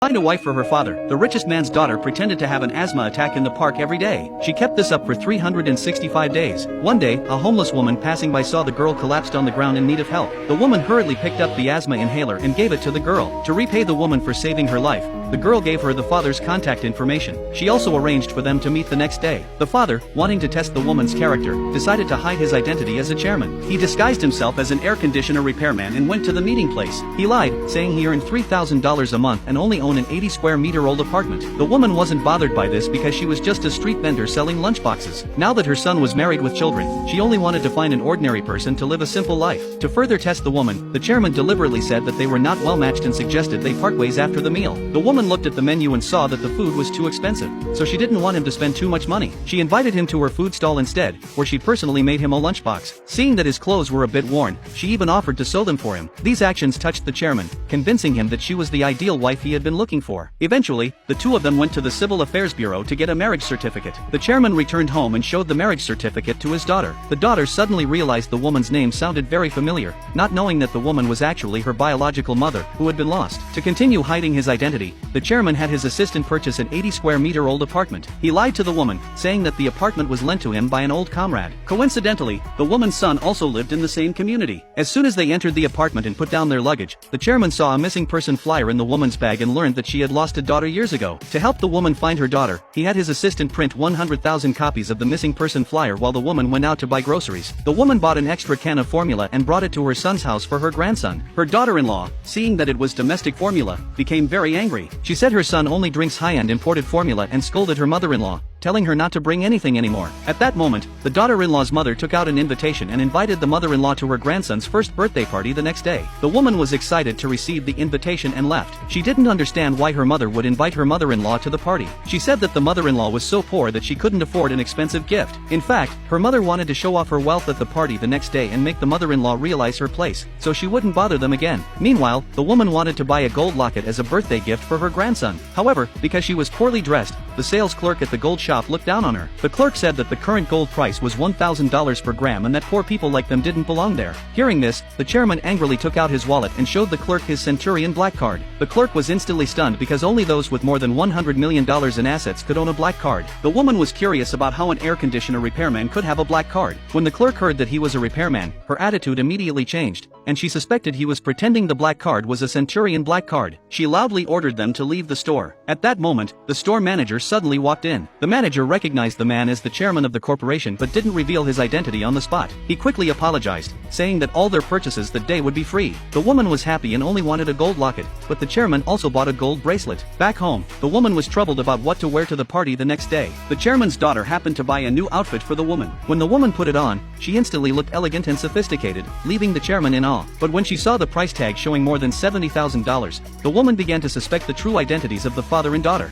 Find a wife for her father. The richest man's daughter pretended to have an asthma attack in the park every day. She kept this up for 365 days. One day, a homeless woman passing by saw the girl collapsed on the ground in need of help. The woman hurriedly picked up the asthma inhaler and gave it to the girl. To repay the woman for saving her life, the girl gave her the father's contact information. She also arranged for them to meet the next day. The father, wanting to test the woman's character, decided to hide his identity as a chairman. He disguised himself as an air conditioner repairman and went to the meeting place. He lied, saying he earned $3,000 a month and only owned an 80 square meter old apartment. The woman wasn't bothered by this because she was just a street vendor selling lunchboxes. Now that her son was married with children, she only wanted to find an ordinary person to live a simple life. To further test the woman, the chairman deliberately said that they were not well matched and suggested they part ways after the meal. The woman looked at the menu and saw that the food was too expensive, so she didn't want him to spend too much money. She invited him to her food stall instead, where she personally made him a lunchbox. Seeing that his clothes were a bit worn, she even offered to sew them for him. These actions touched the chairman, convincing him that she was the ideal wife he had been looking for. Eventually, the two of them went to the Civil Affairs Bureau to get a marriage certificate. The chairman returned home and showed the marriage certificate to his daughter. The daughter suddenly realized the woman's name sounded very familiar, not knowing that the woman was actually her biological mother, who had been lost. To continue hiding his identity, the chairman had his assistant purchase an 80 square meter old apartment. He lied to the woman, saying that the apartment was lent to him by an old comrade. Coincidentally, the woman's son also lived in the same community. As soon as they entered the apartment and put down their luggage, the chairman saw a missing person flyer in the woman's bag and learned that she had lost a daughter years ago. To help the woman find her daughter, he had his assistant print 100,000 copies of the missing person flyer while the woman went out to buy groceries. The woman bought an extra can of formula and brought it to her son's house for her grandson. Her daughter-in-law, seeing that it was domestic formula, became very angry. She said her son only drinks high-end imported formula and scolded her mother-in-law, telling her not to bring anything anymore. At that moment, the daughter-in-law's mother took out an invitation and invited the mother-in-law to her grandson's first birthday party the next day. The woman was excited to receive the invitation and left. She didn't understand why her mother would invite her mother-in-law to the party. She said that the mother-in-law was so poor that she couldn't afford an expensive gift. In fact, her mother wanted to show off her wealth at the party the next day and make the mother-in-law realize her place, so she wouldn't bother them again. Meanwhile, the woman wanted to buy a gold locket as a birthday gift for her grandson. However, because she was poorly dressed, the sales clerk at the gold shop looked down on her. The clerk said that the current gold price was $1,000 per gram and that poor people like them didn't belong there. Hearing this, the chairman angrily took out his wallet and showed the clerk his Centurion black card. The clerk was instantly stunned because only those with more than $100 million in assets could own a black card. The woman was curious about how an air conditioner repairman could have a black card. When the clerk heard that he was a repairman, her attitude immediately changed, and she suspected he was pretending the black card was a Centurion black card. She loudly ordered them to leave the store. At that moment, the store manager suddenly walked in. The manager recognized the man as the chairman of the corporation but didn't reveal his identity on the spot. He quickly apologized, saying that all their purchases that day would be free. The woman was happy and only wanted a gold locket, but the chairman also bought a gold bracelet. Back home, the woman was troubled about what to wear to the party the next day. The chairman's daughter happened to buy a new outfit for the woman. When the woman put it on, she instantly looked elegant and sophisticated, leaving the chairman in awe. But when she saw the price tag showing more than $70,000, the woman began to suspect the true identities of the father and daughter.